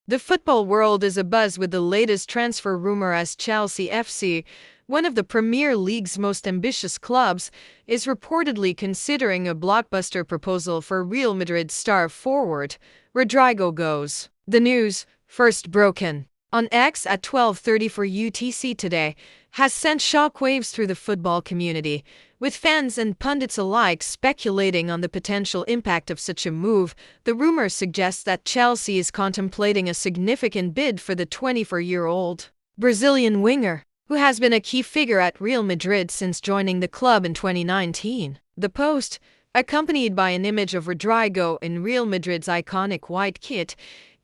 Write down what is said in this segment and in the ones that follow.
The football world is abuzz with the latest transfer rumor as Chelsea FC, one of the Premier League's most ambitious clubs, is reportedly considering a blockbuster proposal for Real Madrid star forward Rodrygo goes. The news, first broken on X at 12:30 for UTC today, has sent shockwaves through the football community, with fans and pundits alike speculating on the potential impact of such a move. The rumor suggests that Chelsea is contemplating a significant bid for the 24-year-old Brazilian winger, who has been a key figure at Real Madrid since joining the club in 2019. The post, accompanied by an image of Rodrygo in Real Madrid's iconic white kit,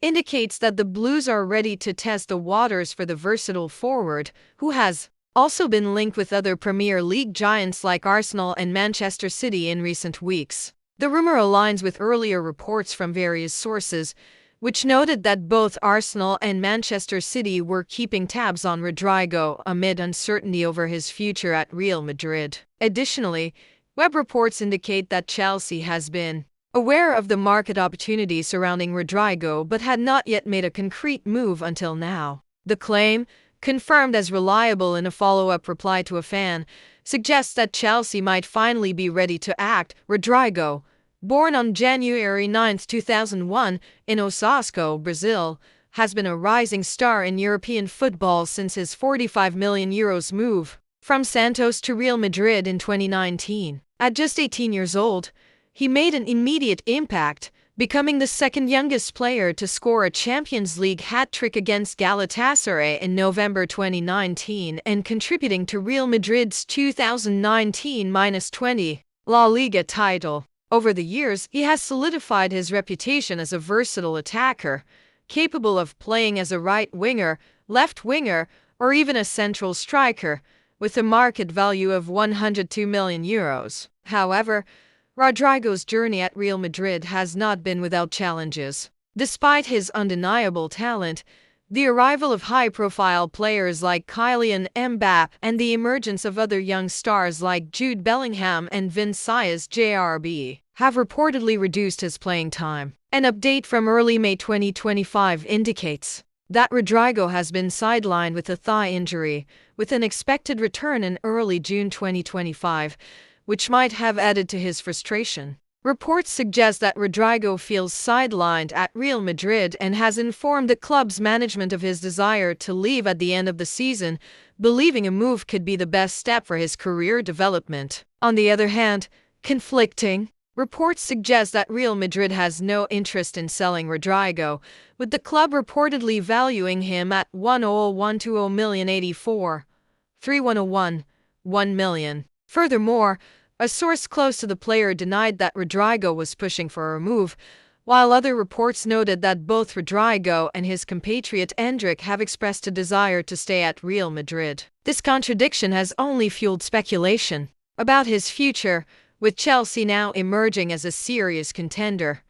indicates that the Blues are ready to test the waters for the versatile forward, who has also been linked with other Premier League giants like Arsenal and Manchester City in recent weeks. The rumor aligns with earlier reports from various sources, which noted that both Arsenal and Manchester City were keeping tabs on Rodrygo amid uncertainty over his future at Real Madrid. Additionally, web reports indicate that Chelsea has been aware of the market opportunity surrounding Rodrygo but had not yet made a concrete move until now. The claim, confirmed as reliable in a follow-up reply to a fan, suggests that Chelsea might finally be ready to act. Rodrygo, born on January 9, 2001, in Osasco, Brazil, has been a rising star in European football since his €45 million move from Santos to Real Madrid in 2019. At just 18 years old, he made an immediate impact, becoming the second youngest player to score a Champions League hat-trick against Galatasaray in November 2019 and contributing to Real Madrid's 2019-20 La Liga title. Over the years, he has solidified his reputation as a versatile attacker, capable of playing as a right winger, left winger, or even a central striker, with a market value of €102 million. However, Rodrygo's journey at Real Madrid has not been without challenges. Despite his undeniable talent, the arrival of high-profile players like Kylian Mbappé and the emergence of other young stars like Jude Bellingham and Vinicius Jr. have reportedly reduced his playing time. An update from early May 2025 indicates that Rodrygo has been sidelined with a thigh injury, with an expected return in early June 2025, which might have added to his frustration. Reports suggest that Rodrygo feels sidelined at Real Madrid and has informed the club's management of his desire to leave at the end of the season, believing a move could be the best step for his career development. On the other hand, conflicting reports suggest that Real Madrid has no interest in selling Rodrygo, with the club reportedly valuing him at €101.20 million, €1 million. Furthermore, a source close to the player denied that Rodrygo was pushing for a move, while other reports noted that both Rodrygo and his compatriot Endrick have expressed a desire to stay at Real Madrid. This contradiction has only fueled speculation about his future, with Chelsea now emerging as a serious contender.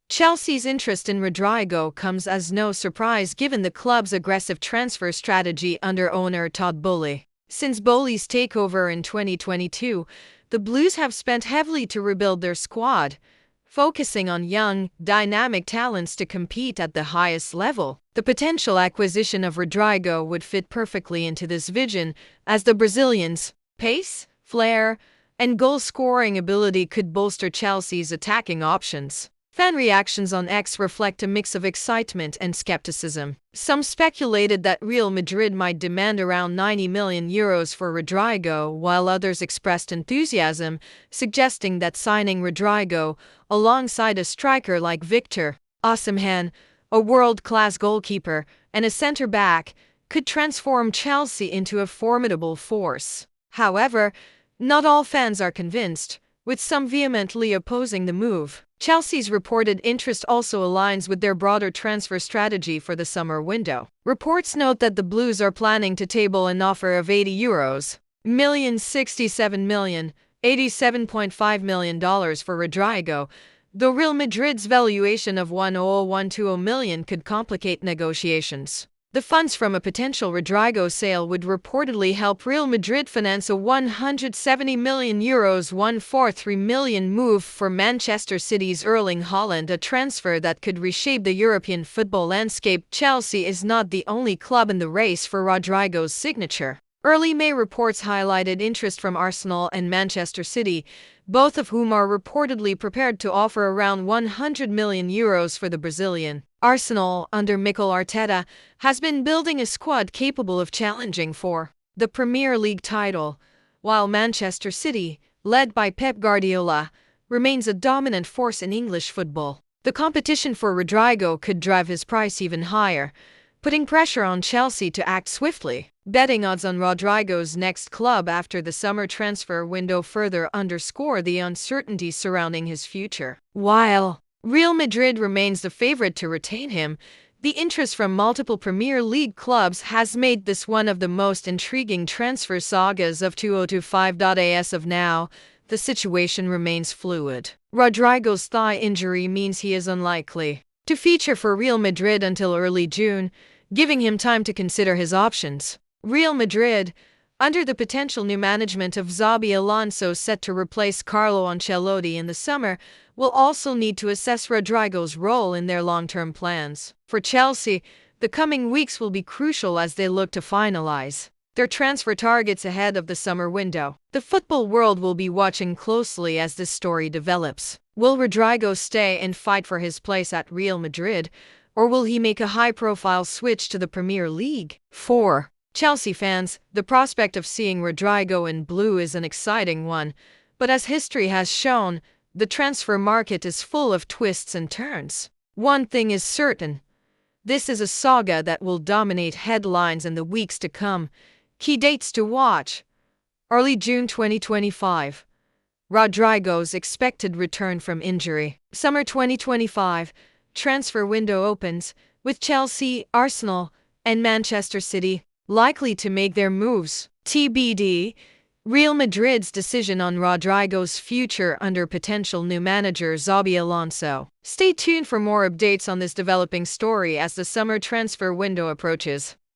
Chelsea's interest in Rodrygo comes as no surprise given the club's aggressive transfer strategy under owner Todd Boehly. Since Boehly's takeover in 2022, the Blues have spent heavily to rebuild their squad, focusing on young, dynamic talents to compete at the highest level. The potential acquisition of Rodrygo would fit perfectly into this vision, as the Brazilian's pace, flair, and goal-scoring ability could bolster Chelsea's attacking options. Fan reactions on X reflect a mix of excitement and skepticism. Some speculated that Real Madrid might demand around €90 million for Rodrygo, while others expressed enthusiasm, suggesting that signing Rodrygo alongside a striker like Victor Osimhen, a world-class goalkeeper, and a centre-back, could transform Chelsea into a formidable force. However, not all fans are convinced, with some vehemently opposing the move. Chelsea's reported interest also aligns with their broader transfer strategy for the summer window. Reports note that the Blues are planning to table an offer of €67 million, $87.5 million for Rodrygo, though Real Madrid's valuation of €101.20 million could complicate negotiations. The funds from a potential Rodrygo sale would reportedly help Real Madrid finance a €170 million €143 million move for Manchester City's Erling Haaland, a transfer that could reshape the European football landscape. Chelsea is not the only club in the race for Rodrygo's signature. Early May reports highlighted interest from Arsenal and Manchester City, both of whom are reportedly prepared to offer around €100 million for the Brazilian. Arsenal, under Mikel Arteta, has been building a squad capable of challenging for the Premier League title, while Manchester City, led by Pep Guardiola, remains a dominant force in English football. The competition for Rodrygo could drive his price even higher, putting pressure on Chelsea to act swiftly. Betting odds on Rodrygo's next club after the summer transfer window further underscore the uncertainty surrounding his future. While Real Madrid remains the favorite to retain him, the interest from multiple Premier League clubs has made this one of the most intriguing transfer sagas of 2025. As of now, the situation remains fluid. Rodrygo's thigh injury means he is unlikely to feature for Real Madrid until early June, giving him time to consider his options. Real Madrid, under the potential new management of Xabi Alonso set to replace Carlo Ancelotti in the summer, will also need to assess Rodrygo's role in their long-term plans. For Chelsea, the coming weeks will be crucial as they look to finalize their transfer targets ahead of the summer window. The football world will be watching closely as this story develops. Will Rodrygo stay and fight for his place at Real Madrid, or will he make a high-profile switch to the Premier League? 4. Chelsea fans, the prospect of seeing Rodrygo in blue is an exciting one, but as history has shown, the transfer market is full of twists and turns. One thing is certain: this is a saga that will dominate headlines in the weeks to come. Key dates to watch: early June 2025, Rodrygo's expected return from injury. Summer 2025, transfer window opens, with Chelsea, Arsenal, and Manchester City likely to make their moves. TBD, Real Madrid's decision on Rodrygo's future under potential new manager Xabi Alonso. Stay tuned for more updates on this developing story as the summer transfer window approaches.